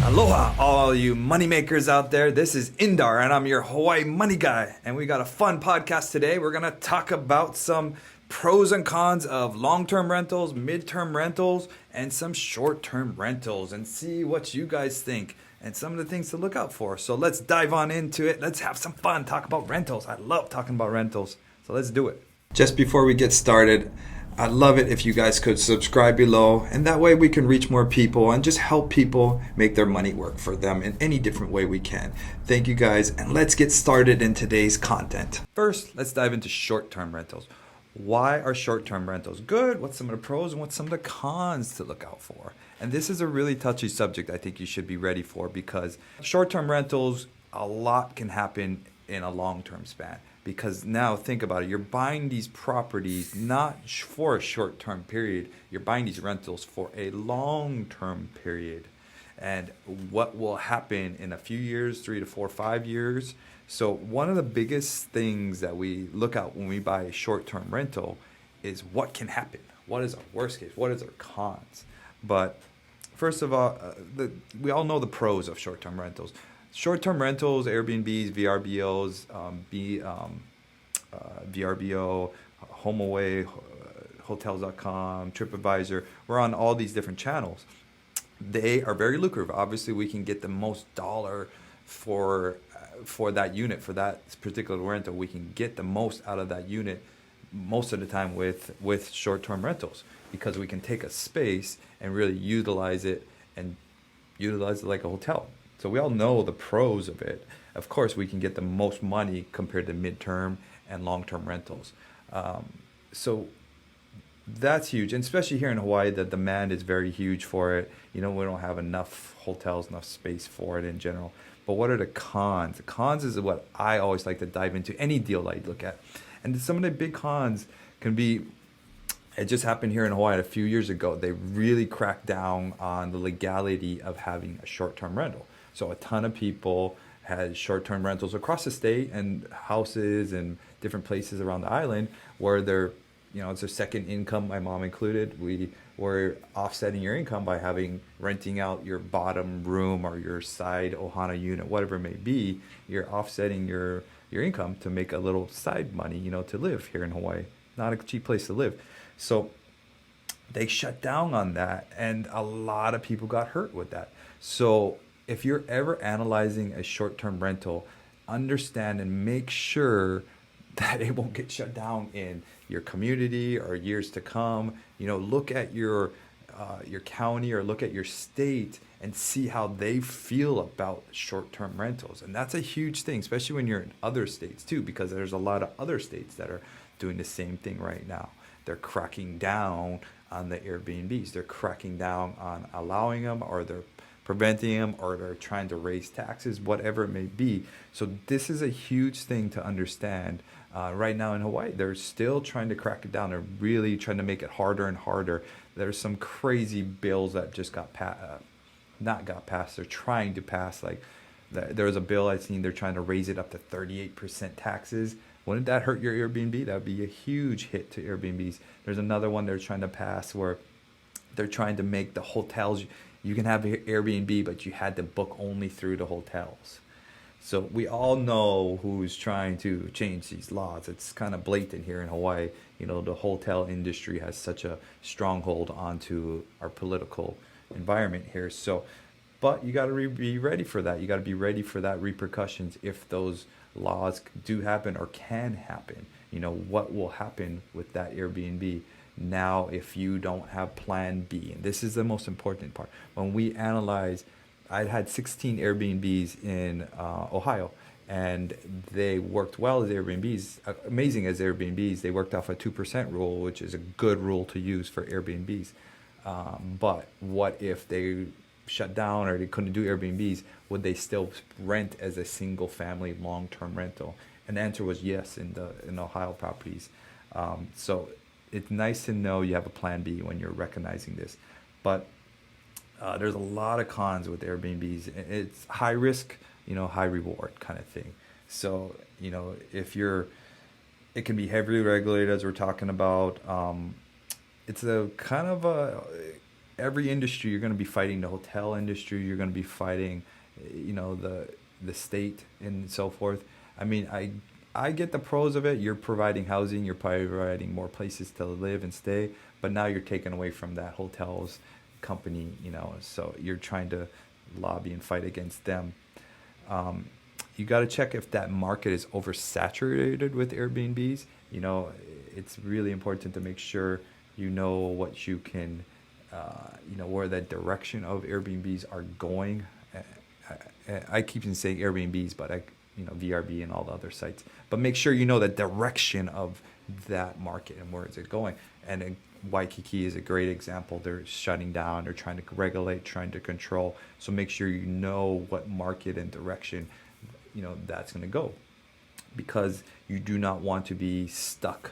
Aloha, all you moneymakers out there. This is Indar, and I'm your Hawaii money guy. And we got a fun podcast today. We're going to talk about some pros and cons of long-term rentals, mid-term rentals, and some short-term rentals, and see what you guys think and some of the things to look out for. So let's dive on into it. Let's have some fun. Talk about rentals. I love talking about rentals. So let's do it. Just before we get started, I'd love it if you guys could subscribe below, and that way we can reach more people and just help people make their money work for them in any different way we can. Thank you guys, and let's get started in today's content. First, let's dive into short-term rentals. Why are short-term rentals good? What's some of the pros and what's some of the cons to look out for? And this is a really touchy subject I think you should be ready for, because short-term rentals, a lot can happen in a long-term span. Because now think about it, you're buying these properties not for a short-term period, you're buying these rentals for a long-term period. And what will happen in a few years, 3 to 4, 5 years? So one of the biggest things that we look at when we buy a short-term rental is what can happen. What is our worst case? What is our cons? But first of all, we all know the pros of short-term rentals. Short-term rentals, Airbnbs, VRBOs, VRBO, HomeAway, Hotels.com, TripAdvisor. We're on all these different channels. They are very lucrative. Obviously, we can get the most dollar for that unit, for that particular rental. We can get the most out of that unit most of the time with short-term rentals, because we can take a space and really utilize it like a hotel. So we all know the pros of it. Of course, we can get the most money compared to midterm and long-term rentals. So that's huge, and especially here in Hawaii, the demand is very huge for it. We don't have enough hotels, enough space for it in general. But what are the cons? The cons is what I always like to dive into any deal I look at. And some of the big cons can be, it just happened here in Hawaii a few years ago. They really cracked down on the legality of having a short-term rental. So a ton of people had short-term rentals across the state and houses and different places around the island where it's their second income, my mom included. We were offsetting your income by renting out your bottom room or your side ohana unit, whatever it may be. You're offsetting your income to make a little side money, to live here in Hawaii. Not a cheap place to live. So they shut down on that, and a lot of people got hurt with that. So if you're ever analyzing a short-term rental, understand and make sure that it won't get shut down in your community or years to come. Look at your county or look at your state and see how they feel about short-term rentals. And that's a huge thing, especially when you're in other states too, because there's a lot of other states that are doing the same thing right now. They're cracking down on the Airbnbs. They're cracking down on allowing them, or they're preventing them, or they're trying to raise taxes, whatever it may be. So this is a huge thing to understand. Right now in Hawaii, they're still trying to crack it down. They're really trying to make it harder and harder. There's some crazy bills that just not got passed. They're trying to pass. Like there was a bill I've seen. They're trying to raise it up to 38% taxes. Wouldn't that hurt your Airbnb? That would be a huge hit to Airbnbs. There's another one they're trying to pass where they're trying to make the hotels. You can have Airbnb, but you had to book only through the hotels. So we all know who's trying to change these laws. It's kind of blatant here in Hawaii. The hotel industry has such a stronghold onto our political environment here. So, but you got to be ready for that. You got to be ready for that repercussions if those laws do happen or can happen. What will happen with that Airbnb now if you don't have plan B? And this is the most important part. When we analyze, I had 16 Airbnbs in Ohio, and they worked well as Airbnbs, amazing as Airbnbs. They worked off a 2% rule, which is a good rule to use for Airbnbs. But what if they shut down or they couldn't do Airbnbs? Would they still rent as a single family long-term rental? And the answer was yes in Ohio properties. So it's nice to know you have a plan B when you're recognizing this. But there's a lot of cons with Airbnbs. It's high risk, high reward kind of thing. So, it can be heavily regulated, as we're talking about. It's a kind of every industry, you're going to be fighting the hotel industry. You're going to be fighting, the state and so forth. I mean, I get the pros of it. You're providing housing. You're providing more places to live and stay. But now you're taken away from that hotels company. So you're trying to lobby and fight against them. You got to check if that market is oversaturated with Airbnbs. It's really important to make sure what you can, where that direction of Airbnbs are going. I keep saying Airbnbs, but VRB and all the other sites. But make sure you know the direction of that market and where is it going. And Waikiki is a great example. They're shutting down. They're trying to regulate, trying to control. So make sure you know what market and direction that's going to go, because you do not want to be stuck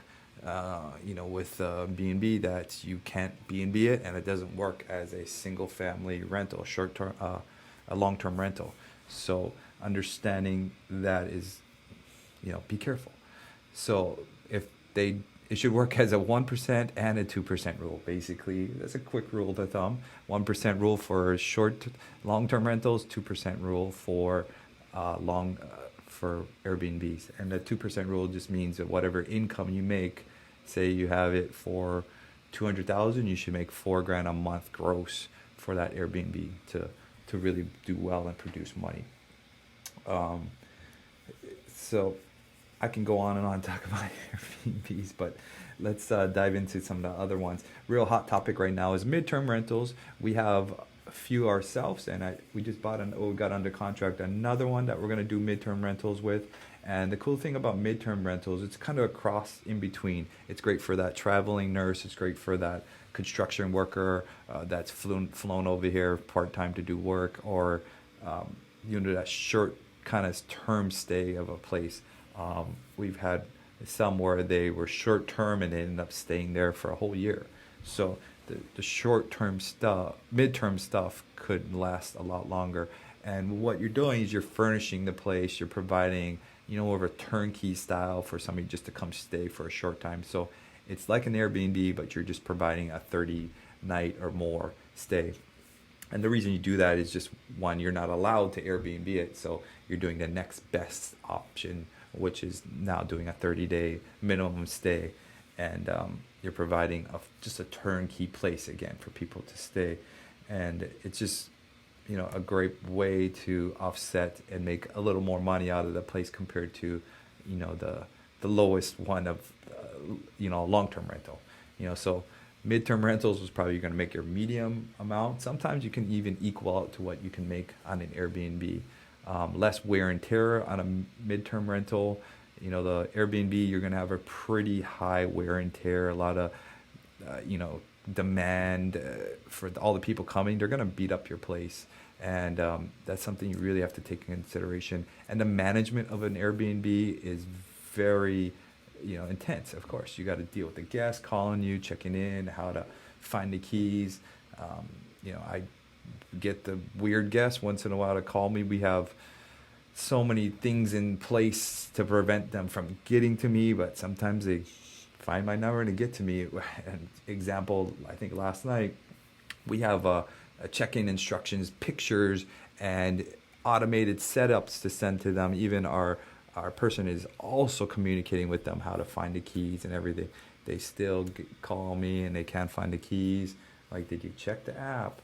with B&B that you can't B&B it and it doesn't work as a single family rental, short-term, a long-term rental. So understanding that is, be careful. So it should work as a 1% and a 2% rule. Basically, that's a quick rule of thumb. 1% rule for long-term rentals, 2% rule for for Airbnbs, and the 2% rule just means that whatever income you make, say you have it for $200,000, you should make $4,000 a month gross for that Airbnb to really do well and produce money. So I can go on and on talk about Airbnbs, but let's dive into some of the other ones. Real hot topic right now is midterm rentals. We have a few ourselves, and we just got under contract another one that we're going to do midterm rentals with. And the cool thing about midterm rentals, it's kind of a cross in between. It's great for that traveling nurse. It's great for that construction worker that's flown over here part-time to do work, or that short kind of term stay of a place. We've had some where they were short term and they ended up staying there for a whole year. So the short term stuff, midterm stuff could last a lot longer. And what you're doing is you're furnishing the place, you're providing, more of a turnkey style for somebody just to come stay for a short time. So it's like an Airbnb, but you're just providing a 30-night or more stay. And the reason you do that is just, one, you're not allowed to Airbnb it, so you're doing the next best option, which is now doing a 30-day minimum stay. And you're providing just a turnkey place again for people to stay. And it's just, a great way to offset and make a little more money out of the place compared to, the lowest one of, long-term rental. So midterm rentals was probably going to make your medium amount. Sometimes you can even equal out to what you can make on an Airbnb. Less wear and tear on a midterm rental. The Airbnb, you're going to have a pretty high wear and tear, a lot of, demand for all the people coming. They're going to beat up your place. And that's something you really have to take into consideration. And the management of an Airbnb is very, intense. Of course, you got to deal with the guests calling you, checking in, how to find the keys. I get the weird guests once in a while to call me. We have so many things in place to prevent them from getting to me, but sometimes they find my number and get to me. An example, I think last night, we have a check-in instructions, pictures, and automated setups to send to them. Even our person is also communicating with them how to find the keys and everything. They still call me and they can't find the keys. Like, did you check the app?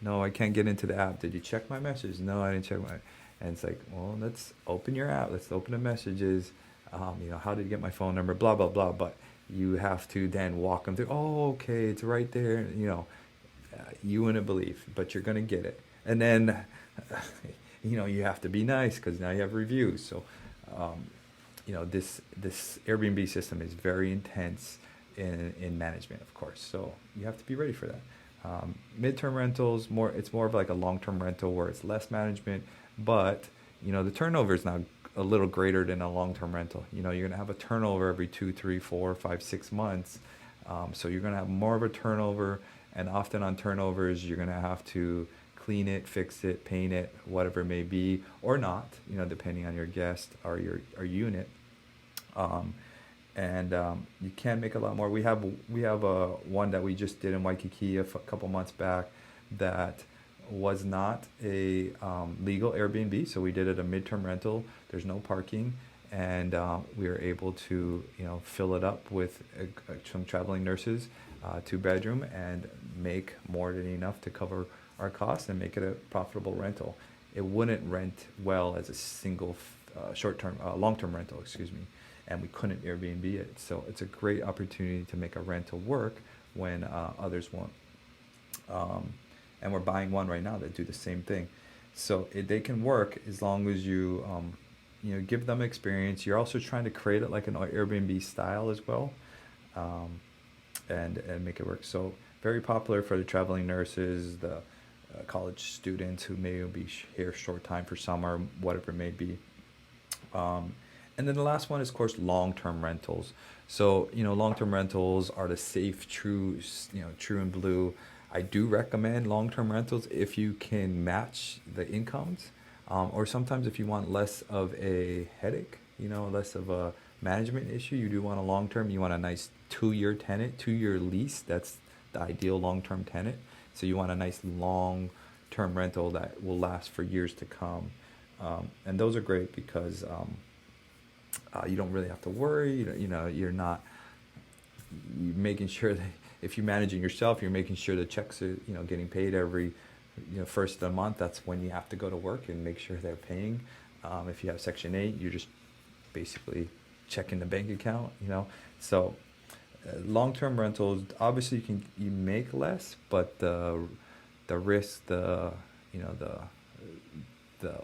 No, I can't get into the app. Did you check my message? No, I didn't check my. And it's like, well, let's open your app. Let's open the messages. How did you get my phone number? Blah, blah, blah. But you have to then walk them through. Oh, okay, it's right there. You wouldn't believe, but you're going to get it. And then, you have to be nice because now you have reviews. So, this Airbnb system is very intense in management, of course. So you have to be ready for that. Midterm rentals, it's more of like a long-term rental where it's less management, but the turnover is now a little greater than a long-term rental. You're going to have a turnover every 2, 3, 4, 5, 6 months. So you're going to have more of a turnover, and often on turnovers, you're going to have to clean it, fix it, paint it, whatever it may be, or not, depending on your guest or your unit. and you can make a lot more. We have one that we just did in Waikiki couple months back that was not a legal Airbnb, so we did it a midterm rental. There's no parking, and we were able to fill it up with some traveling nurses, 2 bedroom, and make more than enough to cover our costs and make it a profitable rental. It wouldn't rent well as a single long-term rental, excuse me, and we couldn't Airbnb it. So it's a great opportunity to make a rental work when others won't. And we're buying one right now that do the same thing. So they can work as long as you give them experience. You're also trying to create it like an Airbnb style as well, and make it work. So very popular for the traveling nurses, the college students who may be here short time for summer, whatever it may be. And then the last one is, of course, long-term rentals. So, long-term rentals are the safe, true and blue. I do recommend long-term rentals if you can match the incomes, or sometimes if you want less of a headache, less of a management issue, you do want a long-term. You want a nice 2-year tenant, 2-year lease. That's the ideal long-term tenant. So you want a nice long-term rental that will last for years to come. And those are great because you don't really have to worry. You're making sure that if you're managing yourself, you're making sure the checks are getting paid every first of the month. That's when you have to go to work and make sure they're paying. If you have Section 8, you're just basically checking the bank account. So long-term rentals, obviously you make less, but the risk, the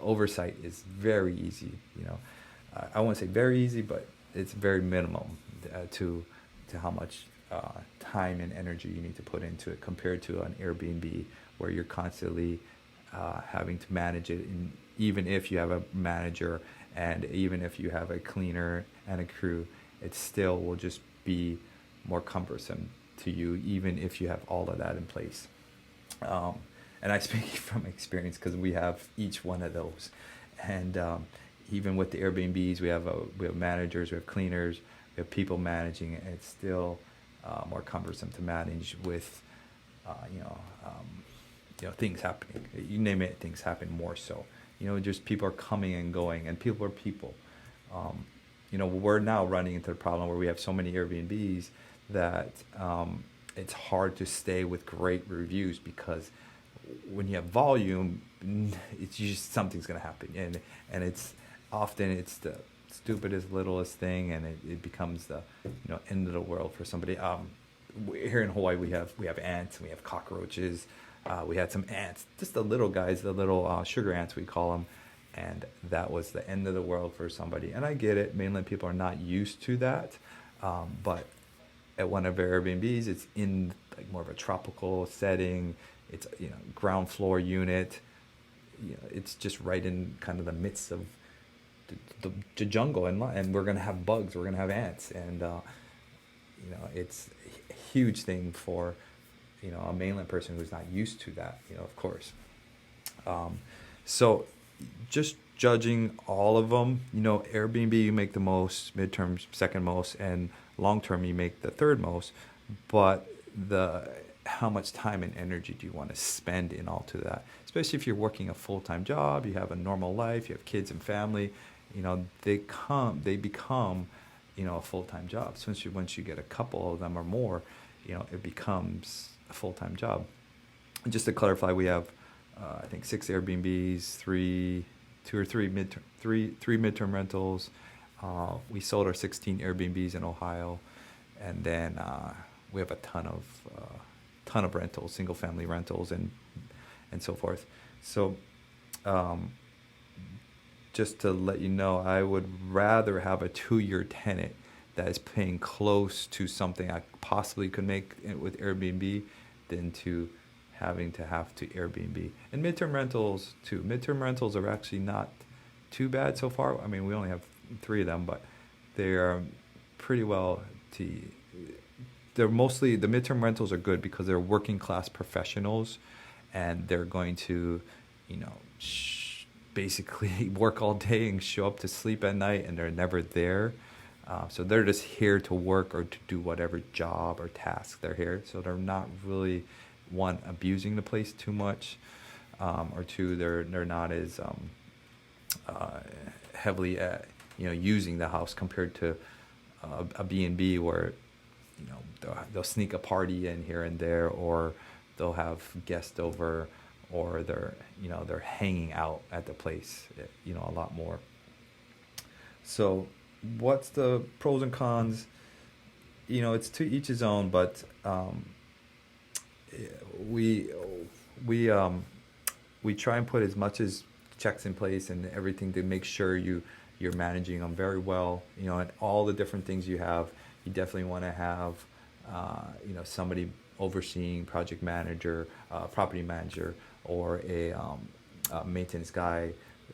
oversight is very easy. I won't say very easy, but it's very minimum to how much time and energy you need to put into it compared to an Airbnb where you're constantly having to manage it. And even if you have a manager and even if you have a cleaner and a crew, it still will just be more cumbersome to you, even if you have all of that in place. And I speak from experience because we have each one of those. And even with the Airbnbs, we have managers, we have cleaners, we have people managing it. It's still more cumbersome to manage with, things happening. You name it, things happen more so. Just people are coming and going, and people are people. We're now running into the problem where we have so many Airbnbs that it's hard to stay with great reviews because when you have volume, it's just something's going to happen, and it's often the stupidest, littlest thing, and it becomes the end of the world for somebody. Here in Hawaii, we have ants, we have cockroaches, we had some ants, just the little guys, the little sugar ants we call them, and that was the end of the world for somebody. And I get it, mainland people are not used to that, but at one of our Airbnbs, it's in like more of a tropical setting. It's ground floor unit. It's just right in kind of the midst of the jungle, and we're gonna have bugs, we're gonna have ants, and it's a huge thing for a mainland person who's not used to that, of course. So just judging all of them, Airbnb you make the most, midterm second most, and long term you make the third most, but how much time and energy do you want to spend in all to that? Especially if you're working a full-time job, you have a normal life, you have kids and family, they become a full-time job. So once you get a couple of them or more, it becomes a full-time job. And just to clarify, we have I think 6 Airbnbs, 3 midterm rentals. We sold our 16 Airbnbs in Ohio, and then we have a ton of rentals, single family rentals, and so forth. So just to let you know, I would rather have a 2-year tenant that is paying close to something I possibly could make with Airbnb than to having to Airbnb. And midterm rentals too. Midterm rentals are actually not too bad so far. I mean, we only have 3 of them, but they are pretty well they're mostly, the midterm rentals are good because they're working class professionals, and they're going to, basically work all day and show up to sleep at night, and they're never there. So they're just here to work or to do whatever job or task they're here. So they're not really, one, abusing the place too much, or two, they're not as heavily using the house compared to a B&B where they'll sneak a party in here and there, or they'll have guests over, or they're hanging out at the place a lot more. So what's the pros and cons? It's to each his own, but we try and put as much as checks in place and everything to make sure you're managing them very well. And all the different things you have, you definitely want to have somebody overseeing, project manager, property manager, or a maintenance guy,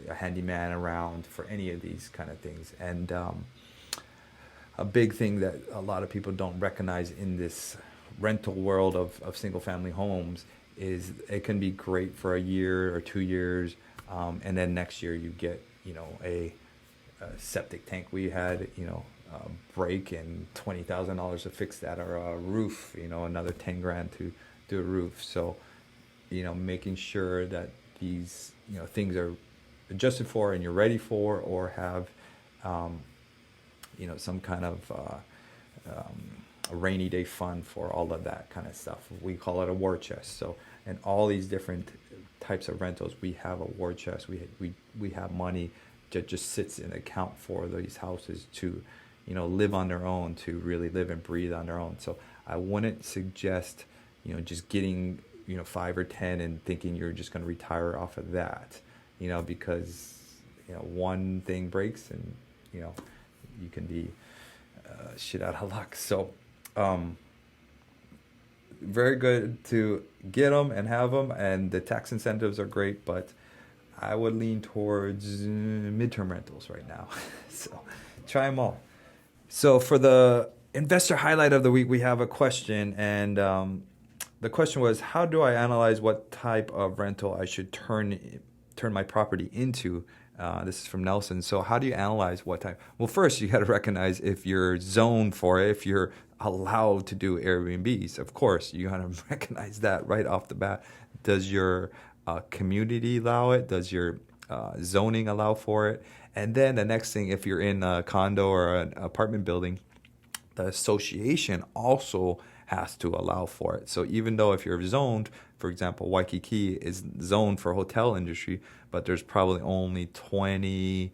a handyman around for any of these kind of things. And a big thing that a lot of people don't recognize in this rental world of single family homes is it can be great for a year or 2 years, and then next year you get a septic tank. We had break and $20,000 to fix that, or a roof, another 10 grand to do a roof. So making sure that these things are adjusted for and you're ready for, or have some kind of a rainy day fund for all of that kind of stuff. We call it a war chest. So, and all these different types of rentals, we have a war chest. We have money that just sits in account for these houses to live on their own, to really live and breathe on their own. So I wouldn't suggest just getting 5 or 10 and thinking you're just going to retire off of that, because one thing breaks and you can be shit out of luck. So very good to get them and have them, and the tax incentives are great, but I would lean towards midterm rentals right now. So try them all. So for the investor highlight of the week, we have a question, and the question was, how do I analyze what type of rental I should turn my property into? This is from Nelson. So how do you analyze what type? Well, first you got to recognize if you're zoned for it, if you're allowed to do Airbnbs. Of course, you got to recognize that right off the bat. Does your community allow it? Does your zoning allow for it? And then the next thing, if you're in a condo or an apartment building, the association also has to allow for it. So even though if you're zoned, for example, Waikiki is zoned for hotel industry, but there's probably only 20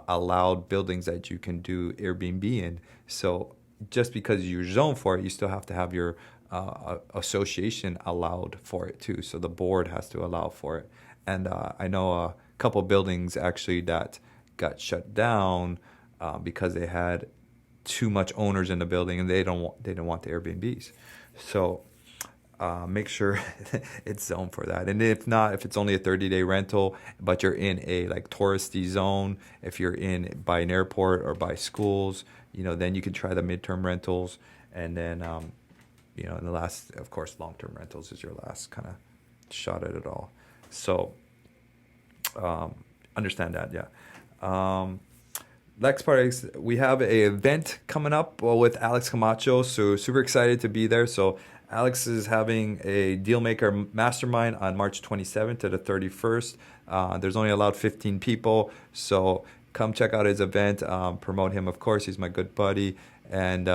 allowed buildings that you can do Airbnb in. So just because you're zoned for it, you still have to have your association allowed for it too. So the board has to allow for it. And I know a couple buildings actually that got shut down because they had too much owners in the building, and they didn't want the Airbnbs. So make sure it's zoned for that. And if not, if it's only a 30-day rental, but you're in a touristy zone, if you're in by an airport or by schools, then you can try the midterm rentals. And then and the last, of course, long-term rentals is your last kind of shot at it all. So understand that, yeah. Next part is we have an event coming up with Alex Camacho, so super excited to be there. So Alex is having a Dealmaker Mastermind on March 27th to the 31st. There's only allowed 15 people, so come check out his event. Promote him, of course. He's my good buddy, and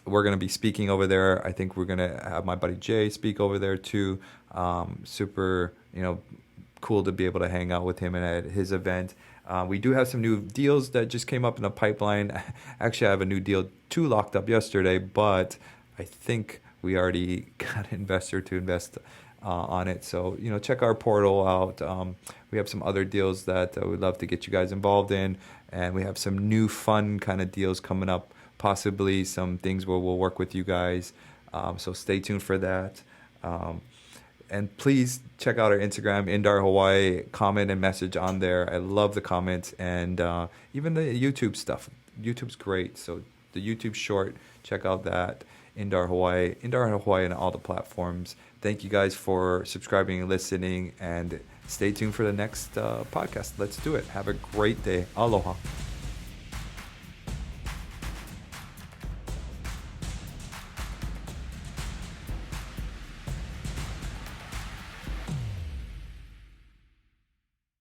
we're going to be speaking over there. I think we're going to have my buddy Jay speak over there too. Super, cool to be able to hang out with him and at his event. We do have some new deals that just came up in the pipeline. Actually, I have a new deal 2 locked up yesterday, but I think we already got an investor to invest on it. So, check our portal out. We have some other deals that we'd love to get you guys involved in. And we have some new fun kind of deals coming up, possibly some things where we'll work with you guys. So stay tuned for that. And please check out our Instagram, Indar Hawaii. Comment and message on there. I love the comments, and even the YouTube stuff. YouTube's great. So the YouTube short, check out that. Indar Hawaii on all the platforms. Thank you guys for subscribing and listening, and stay tuned for the next podcast. Let's do it. Have a great day. Aloha.